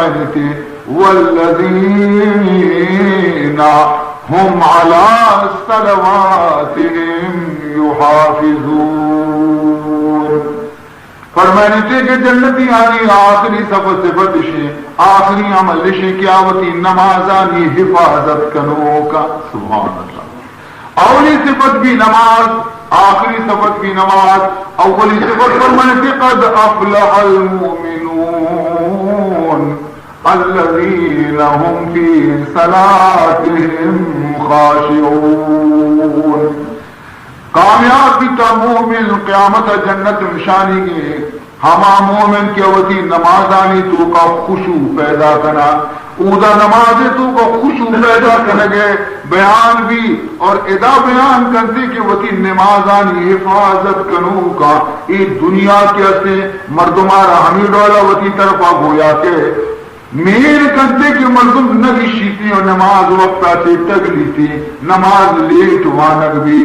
فرمائے تھے والذین ہم علی صلواتہم یحافظون. فرمائے تھے کہ جنتی آنی آخری صفت بتشے آخری عمل لشے قیاوتی نمازانی حفاظت کنو کا. سبحان اللہ. اولی صفت بھی نماز، آخری صفت بھی نماز. اولی صفت فرمائے تھے قد افلح المؤمنون الذین هم فی صلاتهم خاشعون. کامیاب بھی تا مومن قیامت جنت نشانی گے ہما مومن کے وتی نمازانی تو کا خشوع پیدا کرنا. اودا نماز تو کا خشوع پیدا کرنے بیان بھی اور ادا بیان کرتے کہ وتی نمازانی حفاظت کنو کا ای دنیا کے اسے مردمارا ہمیں ڈولا وتی طرفا گویا کے میر کرتے کہ مردم نگی شیتی اور نماز وقت آتے تگلی تھی نماز لیٹ وانگ بھی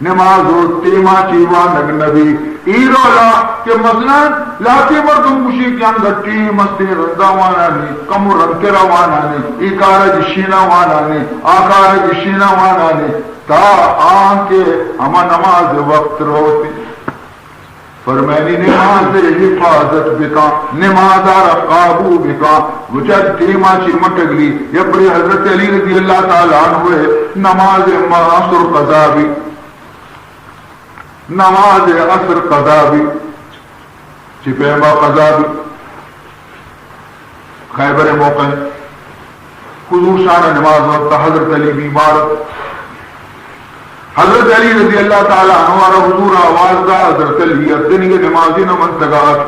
نماز ہو تیما چیوا نگ نبی ایرولا کہ مثلا لاتی مردم مشی کے اندر ٹیم مستی رضا وانا نہیں کمو رنگ روانا نہیں ایکارا جشینا وانا نہیں آکارا جشینا وانا نہیں تا آن کے ہما نماز وقت روتی. فرمانی نماز حفاظت بکا نمازار قابو بکا وچہ تیما چی مٹگلی یا بڑی حضرت علی رضی اللہ تعالیٰ عنہ نماز عصر قضا بھی نماز عصر قضا بھی چپیما قضا بھی خیبر موقع حضور شان نماز وقت حضرت علی بیمار حضرت علی رضی اللہ تعالیٰ عنہ حضور آواز دا حضرت علی ادنی کے نمازی نہ منتگات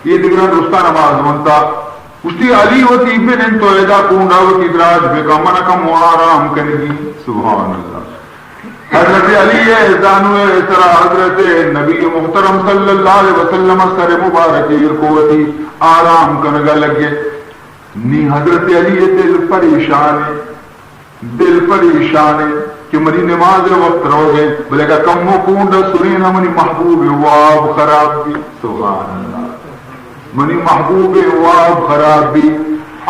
یہ دگران رستا نماز منتا اسی علی ہوتی ابن انتو ایدہ کونڈا ہوتی دراج بکا منکم و آرام کنگی. سبحان اللہ. حضرت علی ازانو اسرا حضرت نبی محترم صلی اللہ علیہ وسلم سر مبارکی رکوتی آرام کنگا لگے نی حضرت علی دل پریشان ہے کہ منی نماز وقت رو گئے بلے کا کم و کونڈ سرین منی محبوب واب خراب بھی. سبحان اللہ. منی محبوب واب خراب بھی.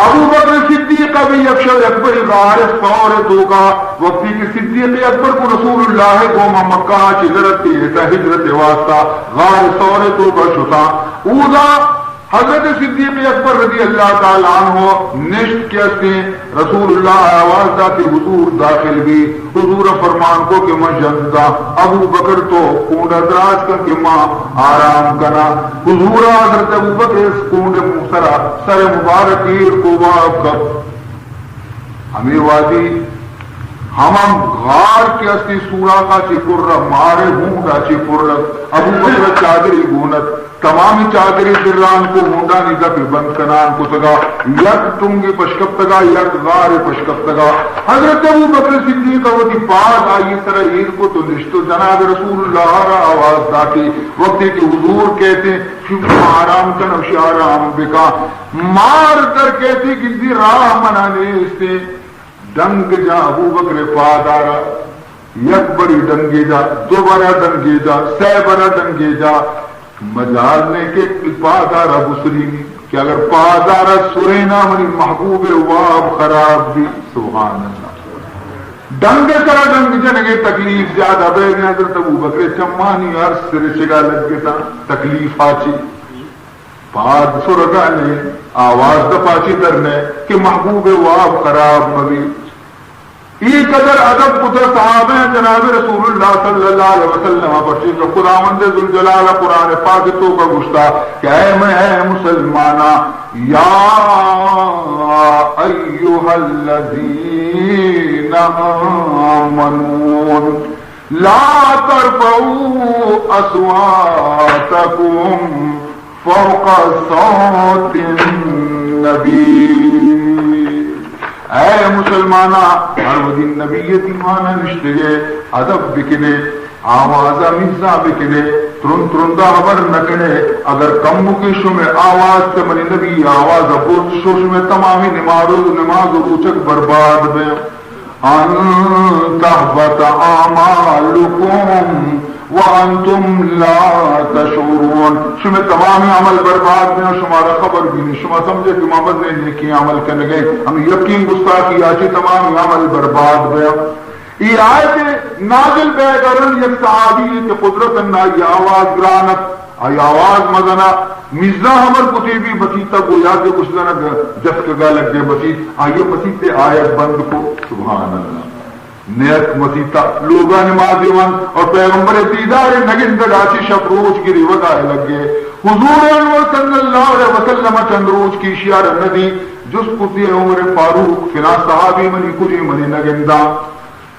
ابو بکر صدیق بھی افشل اکبر غار فور دوگا وقتی کی صدیق اکبر کو رسول اللہ کو مکہ چدرت ہجرت واسطہ غار فور دوگا شتا اودا حضرت صدیق اکبر رضی اللہ تعالیٰ عنہ نشت کیسے رسول اللہ آواز داتی حضور داخل بھی حضور فرمان کو کہ میں جندا ابو بکر تو کونڈ ادراج کر کے ماں آرام کرنا. حضور حضرت ابو بکر اس کونڈ مخصرہ سر مبارکیر کو واقف کر ہمیں وادی ہم غار کے اسی سورا کا چپر مارے ہونڈا چپر ابو بکر چادری گونت تمامی چادری دران کو ہونڈا نیزا پہ بند کنان کو تگا یک تنگی پشکب تگا یک غار پشکب تگا. حضرت ابو بکر صدیق وقتی پاس آئی سر عید کو تو نشتو جناب رسول اللہ را آواز داتی وقتی کہ حضور کہتے شکر آرام کنوشی آرام بکا مار کر کہتے کہ راہ منانے سے ڈنگ جا ابو بکر پادارا یک بڑی ڈنگے جا دوبارہ ڈنگے جا سہ بڑا ڈنگے جا مجال نے کہ پادارا بسری کہ اگر پادارا سرینا منی محبوب واب خراب بھی. سبحان اللہ. ڈنگ کرا ڈنگ جنگے تکلیف زیادہ بے گئے حضرت ابو بکر چمانی عرص سر شگا لگ گیا تکلیف آچی پاد سرگانے آواز دپاچی درنے کہ محبوب واب خراب نبی. یہ قدر ادب قدر صحابہ جناب رسول اللہ صلی اللہ علیہ وسلم پرچی جو خداوند ذوالجلال قرآن پاک تو کا گشتا کہ اے میں مسلمانا یا ایوہ الذین آمنون لا ترفعوا اصواتکم فوق صوت النبی. اے مسلمانہ ہر ودین نبیت ایمانا نشتگے ادب بکنے آوازہ مزا بکنے ترن ترندہ خبر نکنے اگر کمو کی شمع آواز سے منی نبی آواز بہت شمع تمامی نماز روچک برباد بے ان تحبت اعمالکم وانتم لا تشعرون. شما تمام عمل برباد میں شمارا خبر بھی نہیں. شما سمجھے کہ محمد نے نیکی عمل کرنے گئے ہم یقین گستاخی آجی تمام عمل برباد گیا. یہ آیت نازل بے کرن یک صحابی کے قدرت نہ یہ آواز گرانت آئی آواز مزنا مرزا ہمر کتیبی بسیطہ گویا کہ کچھ دن جس کا لگ گئے بسیط آئیے بسیطے آیت بند کو. سبحان اللہ. نیت مسیطہ لوگا نماز دیوان اور پیغمبر دیدار نگندر آچی شب روز کی ریوت آئے لگ گئے. حضور انور صلی اللہ علیہ وسلم چند روز کی شیار ندی جس کتی عمر فاروق فنا صحابی منی کجی منی نگندہ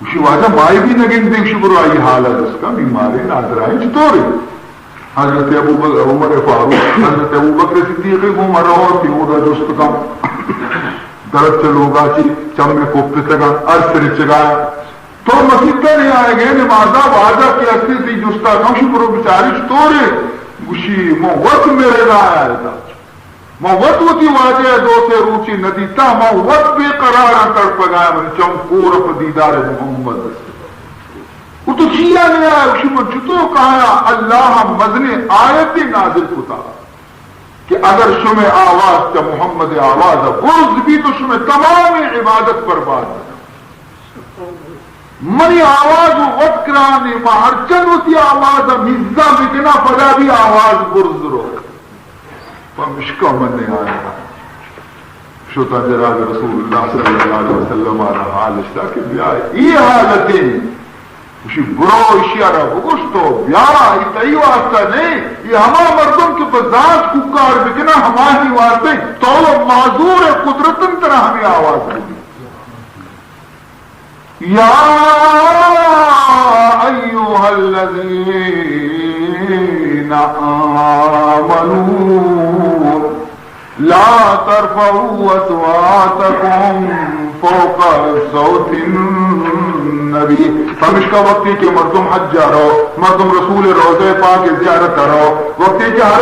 اسی واجہ مائی بھی نگندے شکر آئی حالت اس کا بیماری نادر آئی چطوری. حضرت ابو بکر عمر فاروق حضرت ابو بکر صدیقی عمر اور تھی وہ جست کم درد سے لوگا چی چمے کو پتگا ارسر چگایا تو مسیطہ نہیں آئے گئے نمازہ واجہ کی اصلی تھی جستا کم شکر بچاری چطوری گوشی موت میرے گا آیا تھا موت ہوتی واجہ دو سے روچی ندی تا موت بے قرارا تڑپ گایا من چمکور اپ دیدار محمد وہ تو چیا نہیں آیا اسی پر چھتو کہا اللہ مزنے آیتی نازل کتا کہ اگر شمع آواز کا محمد آواز ہے برز بھی تو شمع تمام عبادت برباد ہے. منی آواز وقت کرانی مہر چند ہوتی آواز مزہ بکنا پدا بھی آواز برز رو مشکا من نے آیا شوتا جناب رسول اللہ صلی اللہ علیہ وسلم آرہا حالشتا کہ بیائی یہ حالتیں اسی برو اشیارہ بگشتو بیارہ اتائی واسطہ نہیں یہ ہما مردم کے بذات ککار بکنا ہماری واسطے تو معذور قدرتن طرح ہمیں آواز ہوگی. یا ایوہا الذین آمنوا لا ترفعوا اصواتکم فوق صوت النبی. ہمیش کا وقت ہے کہ مردم حج جا رہو مردم رسول روضہ پاک زیارت کرو وقت ہے کہ ہر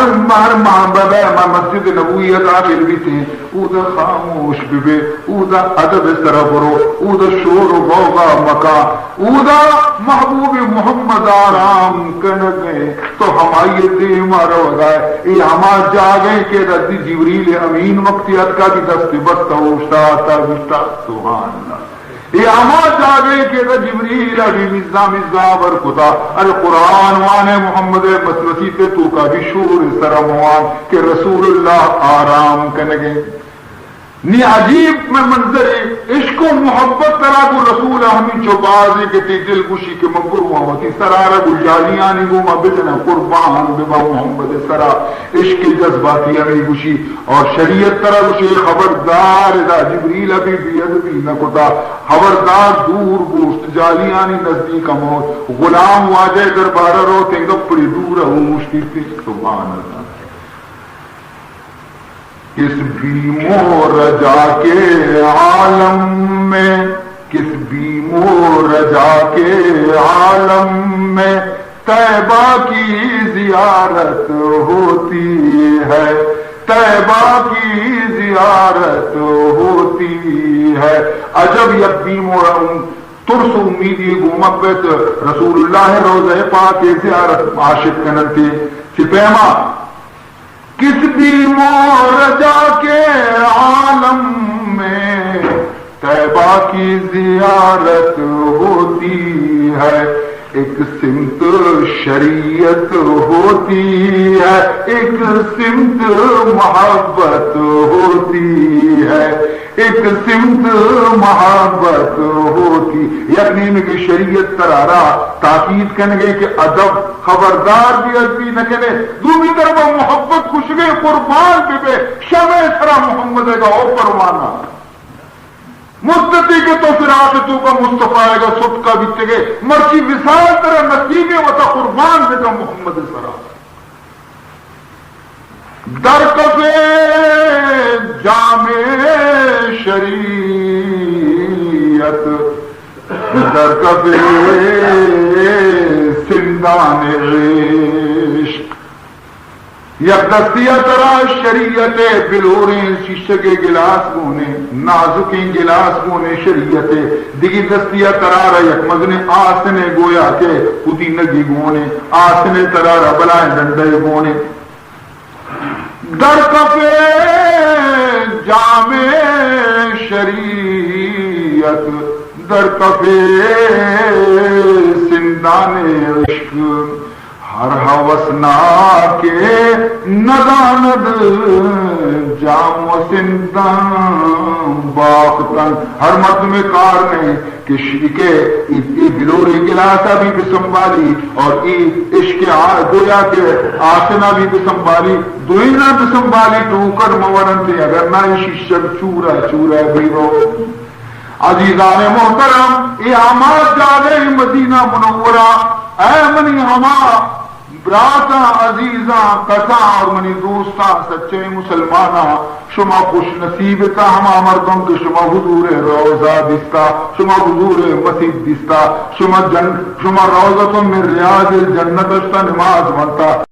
مسجد نبویت آخر بھی تھے اودا خاموش بھی اودا ادب سرا برو اودا شور و غوغا مکا اودا محبوب محمد آرام کرنے تو ہمائی دی مارو گئے یہ ہما جا گئے کہ رضی جبریل امین وقتیت کا بھی دست بستا اوشتا آتا بشتا. سبحان اللہ. یہ ہما جا گئے کہ جبریل ابھی مزا مزا برکتا ارے قرآن وانے محمد مسلسی تے تو کا بھی شور سرموان کہ رسول اللہ آرام کنگے. نی عجیب میں منظر عشق و محبت ترا کو رسول ہمیں چوبازی کے تی دل گوشی کے مگر ہوا ہوتی سرارہ گجالیانی گوما بجنا قربان بما محمد سرا عشق جذباتی ہمیں گوشی اور شریعت ترا گوشی خبردار دا جبریل ابھی بیدبی نکتا خبردار دور گوشت جالیانی نزدیک موت غلام واجہ دربارہ رو تنگپ پڑی دور ہوشتی تھی. سبحان اللہ. کس بھی مورجا کے عالم میں کس بھی مورجا کے عالم میں طیبہ کی زیارت ہوتی ہے طیبہ کی زیارت ہوتی ہے. عجب یک بھی مورم ترس امیدی گومک بیت رسول اللہ روضہ پاک زیارت عاشق کننتی سپیما کس بھی مورجا کے عالم میں طیبہ کی زیارت ہوتی ہے. ایک سمت شریعت ہوتی ہے ایک سمت محبت ہوتی ہے ایک سمت محبت ہوتی. یقین کی شریعت ترارا تاکید کرنے گئے کہ ادب خبردار بھی ادبی نہ کرے دوسری طرف محبت خوش گئے قربان بھی شمع سرا محمد کا او پروانا مستطی کے تو پھر آتے تو کا مصطفیٰ آئے گا سب کا بیتے گئے مرچی وصال طرح نصیبے وطا قربان دے گا محمد سرا. در کفے جامع شریعت در کفے سندان عشق یک دستیہ ترا شریعت بلوریں شیشے کے گلاس گونے نازکیں گلاس گونے شریعت دیگی دستیہ ترارا یک مدن آسنے گویا کے خودی نگی گونے آسنے ترارا بلائیں ڈنڈے گونے در کفے جامع شریعت در کفے سندان عشق ہر ہوسنا کے نداند جام و سندان باختن ہر مرد میں کار نے کشی کے بلوری گلاسا بھی بسنبالی اور عشق گویا کے آسنا بھی بسنبالی دوئینا بسنبالی ٹوکر مورن تھے اگر نہ شیشک چورا چورا بھی رو عزیزان محترم یہ آماد جاگے مدینہ منورہ اے منی ہما براتا عزیزاں کسا اور منی دوستا سچے مسلمانا شما خوش نصیب کا ہما مردوں کے شما حضور روضہ دستا شما حضور مسجد دستا شما روضہ من ریاض الجنت نماز بنتا